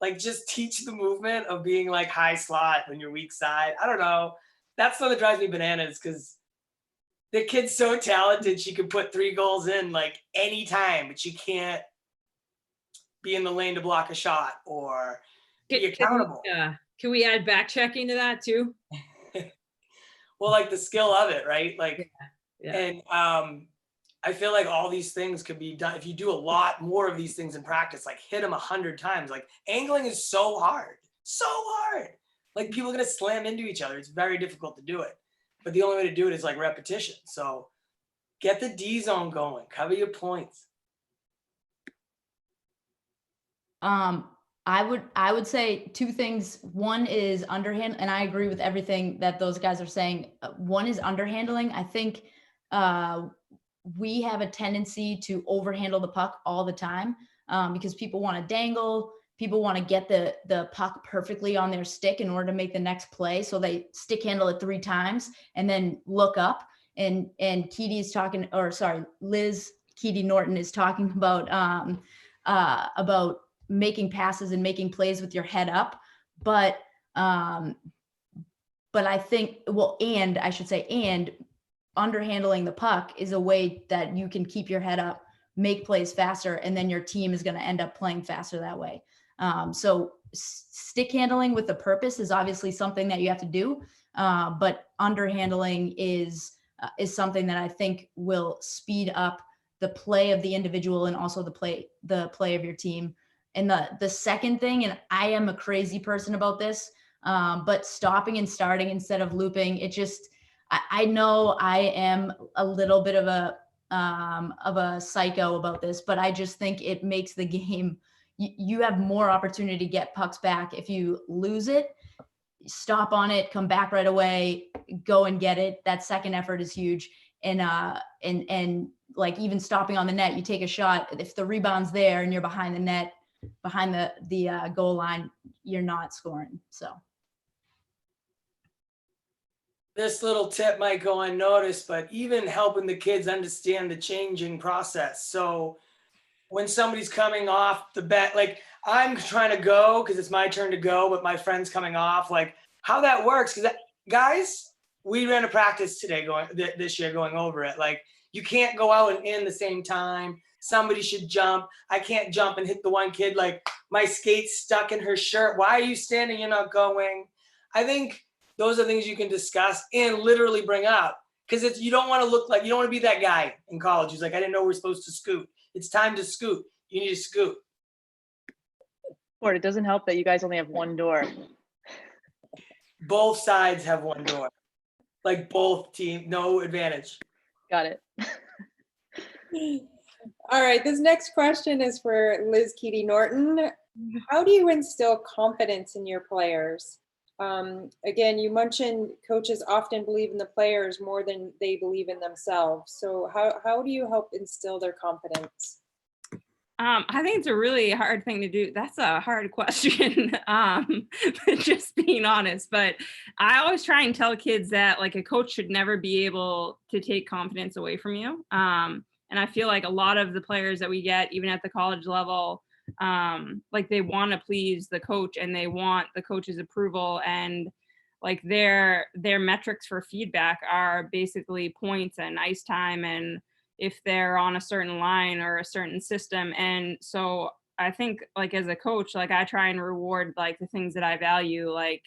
[SPEAKER 4] Like just teach the movement of being like high slot when you're weak side. I don't know. That's what drives me bananas, because the kid's so talented. She could put 3 goals in like anytime, but she can't be in the lane to block a shot or be accountable.
[SPEAKER 8] Can we add back checking to that too?
[SPEAKER 4] Well, like the skill of it, right? Like,
[SPEAKER 8] yeah.
[SPEAKER 4] And I feel like all these things could be done if you do a lot more of these things in practice, like hit them 100 times. Like angling is so hard. Like people are going to slam into each other. It's very difficult to do it. But the only way to do it is like repetition. So get the D zone going, cover your points.
[SPEAKER 6] I would say 2 things. One is underhand, and I agree with everything that those guys are saying. One is underhandling. I think we have a tendency to overhandle the puck all the time because people want to dangle. People want to get the puck perfectly on their stick in order to make the next play. So they stick handle it 3 times and then look up. And Keady is talking, or sorry, Liz Keady Norton is talking about making passes and making plays with your head up. But I think, and I should say, and underhandling the puck is a way that you can keep your head up, make plays faster, and then your team is going to end up playing faster that way. So stick handling with a purpose is obviously something that you have to do, but underhandling is something that I think will speed up the play of the individual and also the play of your team. And the second thing, and I am a crazy person about this, but stopping and starting instead of looping, it just, I know I am a little bit of of a psycho about this, but I just think it makes the game, you have more opportunity to get pucks back. If you lose it, stop on it, come back right away, go and get it. That second effort is huge. And like even stopping on the net, you take a shot, if the rebound's there and you're behind the net, behind the goal line, you're not scoring. So
[SPEAKER 4] This little tip might go unnoticed, but even helping the kids understand the changing process. So when somebody's coming off the bet, like I'm trying to go because it's my turn to go, but my friend's coming off, like how that works. Because guys, we ran a practice today this year going over it. Like you can't go out and in the same time. Somebody should jump. I can't jump and hit the one kid like my skate's stuck in her shirt. Why are you standing? You're not going. I think those are things you can discuss and literally bring up, because you don't want to look like, you don't want to be that guy in college who's like, I didn't know we're supposed to scoot. It's time to scoot. You need to scoot.
[SPEAKER 5] Or it doesn't help that you guys only have one door.
[SPEAKER 4] Both sides have one door. Like both teams, no advantage.
[SPEAKER 5] Got it.
[SPEAKER 2] All right, this next question is for Liz Keady Norton. How do you instill confidence in your players? Again, you mentioned coaches often believe in the players more than they believe in themselves. So how do you help instill their confidence?
[SPEAKER 3] I think it's a really hard thing to do. That's a hard question, just being honest. But I always try and tell kids that like a coach should never be able to take confidence away from you. And I feel like a lot of the players that we get, even at the college level, like they want to please the coach and they want the coach's approval, and like their metrics for feedback are basically points and ice time and if they're on a certain line or a certain system. And so I think like as a coach, like I try and reward like the things that I value, like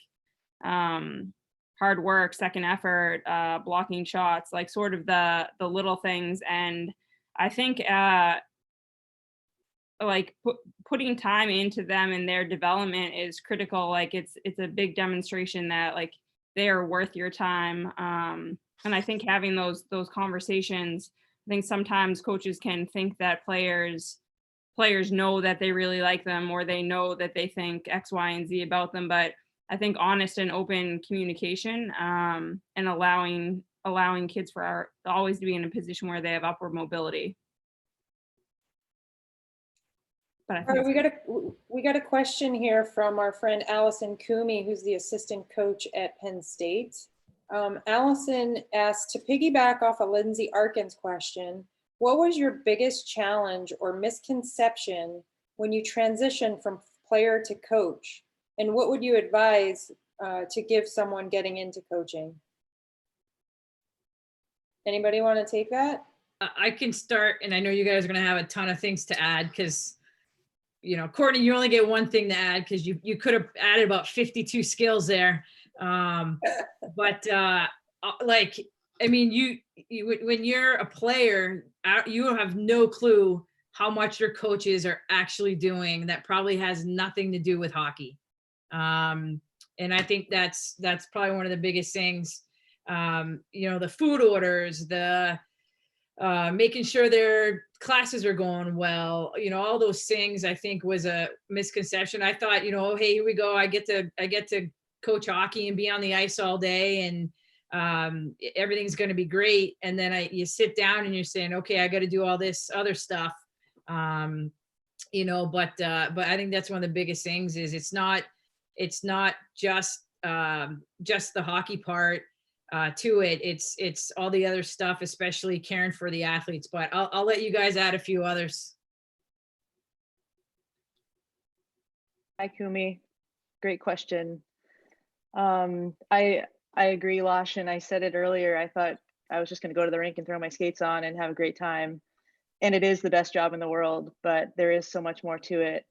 [SPEAKER 3] hard work, second effort, blocking shots, like sort of the little things. And I think like putting time into them and their development is critical. Like it's a big demonstration that like they are worth your time. And I think having those conversations, I think sometimes coaches can think that players know that they really like them, or they know that they think X, Y, and Z about them. But I think honest and open communication and allowing kids always to be in a position where they have upward mobility. But I think
[SPEAKER 2] All right, we got a question here from our friend Allison Coomey, who's the assistant coach at Penn State. Allison asked, to piggyback off of Lindsay Arkin's question, what was your biggest challenge or misconception when you transitioned from player to coach? And what would you advise to give someone getting into coaching? Anybody want to take that?
[SPEAKER 8] I can start, and I know you guys are going to have a ton of things to add because, you know, Courtney, you only get one thing to add because you could have added about 52 skills there. But like, I mean, you when you're a player, you have no clue how much your coaches are actually doing. That probably has nothing to do with hockey. And I think that's probably one of the biggest things. You know, the food orders, the making sure their classes are going well, you know, all those things I think was a misconception. I thought, you know, hey, here we go. I get to coach hockey and be on the ice all day and everything's going to be great. And then you sit down and you're saying, okay, I got to do all this other stuff. You know, but I think that's one of the biggest things is it's not just the hockey part to it. It's all the other stuff, especially caring for the athletes, but I'll let you guys add a few others.
[SPEAKER 5] Hi, Kumi. Great question. I agree, Lash, and I said it earlier. I thought I was just going to go to the rink and throw my skates on and have a great time. And it is the best job in the world, but there is so much more to it.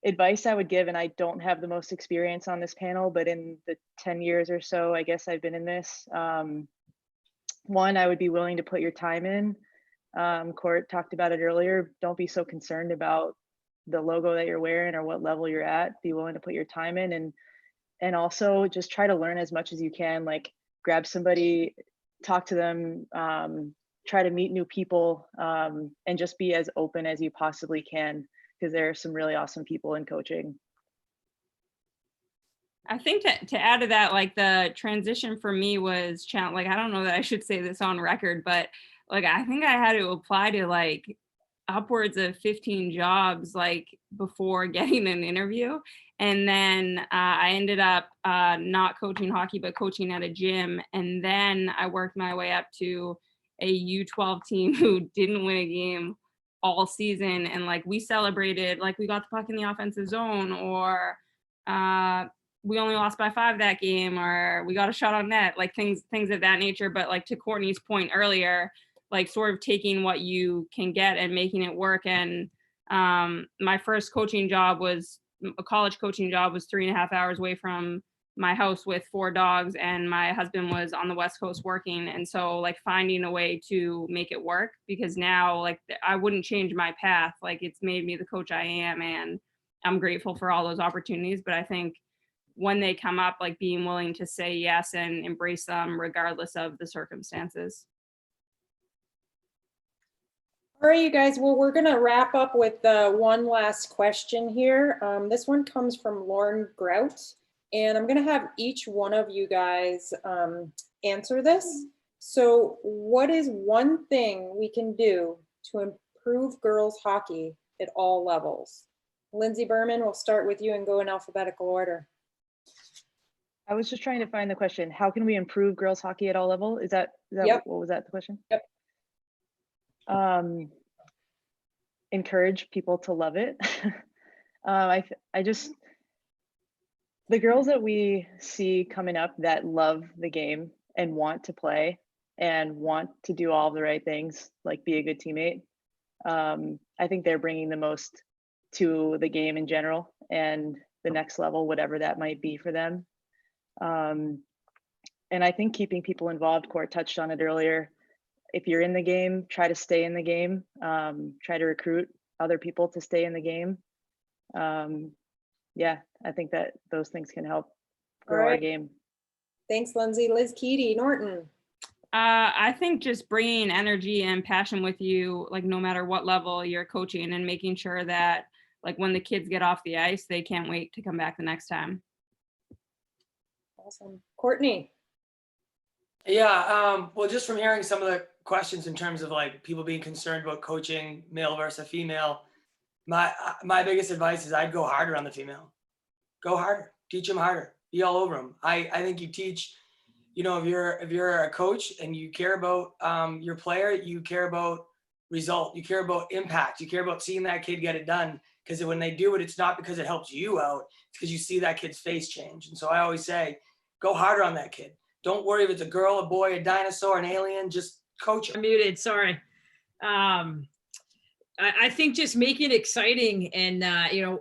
[SPEAKER 5] Advice I would give, and I don't have the most experience on this panel, but in the 10 years or so, I guess I've been in this. One, I would be willing to put your time in. Court talked about it earlier. Don't be so concerned about the logo that you're wearing or what level you're at. Be willing to put your time in, and also just try to learn as much as you can. Like grab somebody, talk to them, try to meet new people, and just be as open as you possibly can, because there are some really awesome people in coaching.
[SPEAKER 3] I think to add to that, like the transition for me was like, I don't know that I should say this on record, but like, I think I had to apply to like upwards of 15 jobs, like before getting an interview. And then I ended up not coaching hockey, but coaching at a gym. And then I worked my way up to a U12 team who didn't win a game all season. And like, we celebrated, like we got the puck in the offensive zone, or we only lost by 5 that game, or we got a shot on net, like things of that nature. But like to Courtney's point earlier, like sort of taking what you can get and making it work. And my first coaching job was a college coaching job, was 3.5 hours away from my house with 4 dogs, and my husband was on the West Coast working. And so like finding a way to make it work, because now like I wouldn't change my path. Like it's made me the coach I am, and I'm grateful for all those opportunities. But I think when they come up, like being willing to say yes and embrace them regardless of the circumstances.
[SPEAKER 2] All right, you guys. Well, we're going to wrap up with one last question here. This one comes from Lauren Grout, and I'm going to have each one of you guys answer this. So what is one thing we can do to improve girls hockey at all levels? Lindsay Berman, we'll start with you and go in alphabetical order.
[SPEAKER 5] I was just trying to find the question. How can we improve girls hockey at all level? Is that
[SPEAKER 2] Yep.
[SPEAKER 5] what was that the question?
[SPEAKER 2] Yep.
[SPEAKER 5] Encourage people to love it. I just, the girls that we see coming up that love the game and want to play and want to do all the right things, like be a good teammate, I think they're bringing the most to the game in general and the next level, whatever that might be for them. And I think keeping people involved, Court touched on it earlier. If you're in the game, try to stay in the game, try to recruit other people to stay in the game. Yeah, I think that those things can help grow our game.
[SPEAKER 2] Thanks, Lindsay. Liz Keady, Norton.
[SPEAKER 3] I think just bringing energy and passion with you, like no matter what level you're coaching, and making sure that like when the kids get off the ice, they can't wait to come back the next time.
[SPEAKER 2] Awesome. Courtney.
[SPEAKER 4] Yeah, well, just from hearing some of the questions in terms of like people being concerned about coaching male versus female, my biggest advice is I'd go harder on the female. Go harder, teach them harder, be all over them. I think you teach, you know, if you're a coach and you care about your player, you care about result, you care about impact, you care about seeing that kid get it done. Because when they do it, it's not because it helps you out, it's because you see that kid's face change. And so I always say, go harder on that kid. Don't worry if it's a girl, a boy, a dinosaur, an alien, just coach
[SPEAKER 8] I'm muted, sorry. I think just make it exciting, and you know,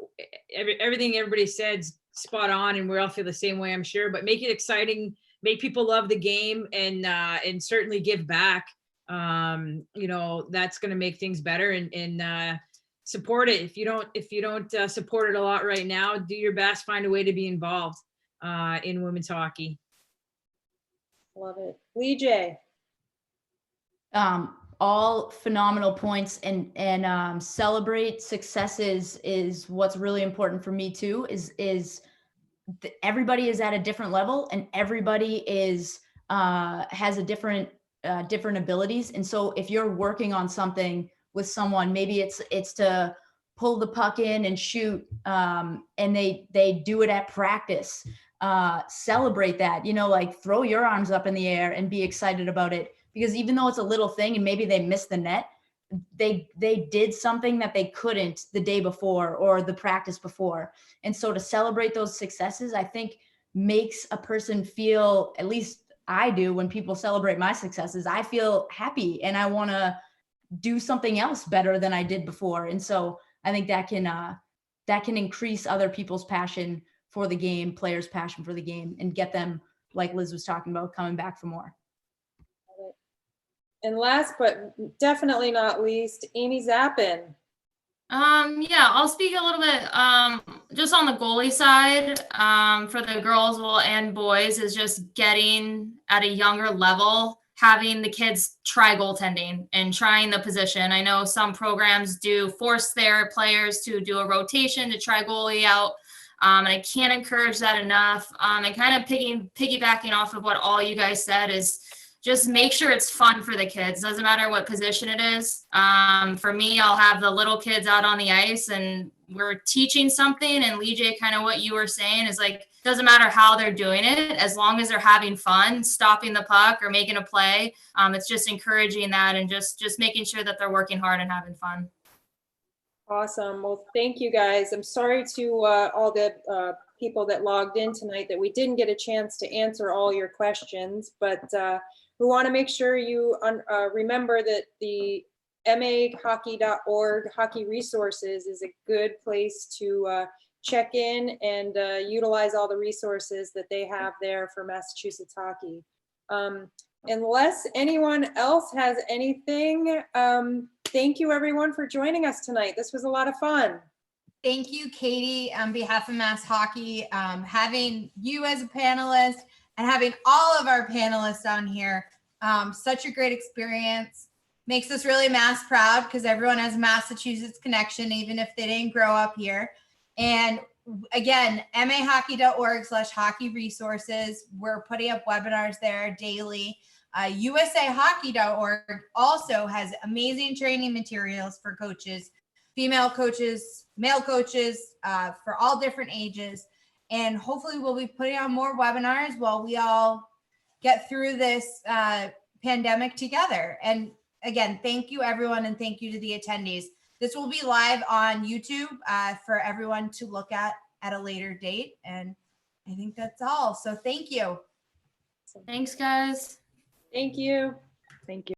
[SPEAKER 8] everything everybody said's spot on, and we all feel the same way, I'm sure, but make it exciting, make people love the game, and certainly give back. You know, that's going to make things better, and support it. If you don't support it a lot right now, do your best, find a way to be involved in women's hockey.
[SPEAKER 2] Love it. Jiae.
[SPEAKER 6] All phenomenal points, and celebrate successes is what's really important for me too. Everybody is at a different level, and everybody is has a different abilities. And so if you're working on something with someone, maybe it's to pull the puck in and shoot, and they do it at practice. Celebrate that, you know, like throw your arms up in the air and be excited about it, because even though it's a little thing and maybe they missed the net, they did something that they couldn't the day before or the practice before. And so to celebrate those successes, I think makes a person feel, at least I do, when people celebrate my successes, I feel happy and I want to do something else better than I did before. And so I think that can increase other people's passion for the game, players' passion for the game, and get them, like Liz was talking about, coming back for more.
[SPEAKER 2] And last but definitely not least, Amy Zappin.
[SPEAKER 7] Yeah, I'll speak a little bit just on the goalie side for the girls and boys, is just getting at a younger level, having the kids try goaltending and trying the position. I know some programs do force their players to do a rotation to try goalie out. And I can't encourage that enough. And kind of piggybacking off of what all you guys said is just make sure it's fun for the kids. Doesn't matter what position it is. For me, I'll have the little kids out on the ice and we're teaching something. And Lee, kind of what you were saying is like, doesn't matter how they're doing it, as long as they're having fun, stopping the puck or making a play. It's just encouraging that and just making sure that they're working hard and having fun.
[SPEAKER 2] Awesome. Well, thank you guys. I'm sorry to all the people that logged in tonight that we didn't get a chance to answer all your questions, but we want to make sure you remember that the mahockey.org hockey resources is a good place to check in and utilize all the resources that they have there for Massachusetts hockey. Unless anyone else has anything, thank you everyone for joining us tonight. This was a lot of fun.
[SPEAKER 1] Thank you, Keady, on behalf of Mass Hockey. Having you as a panelist and having all of our panelists on here, such a great experience. Makes us really Mass proud because everyone has a Massachusetts connection, even if they didn't grow up here. And again, mahockey.org/hockey resources. We're putting up webinars there daily. usahockey.org also has amazing training materials for coaches, female coaches, male coaches, for all different ages. And hopefully we'll be putting on more webinars while we all get through this pandemic together. And again, thank you everyone. And thank you to the attendees. This will be live on YouTube for everyone to look at a later date. And I think that's all. So thank you.
[SPEAKER 7] Thanks, guys.
[SPEAKER 2] Thank you.
[SPEAKER 5] Thank you.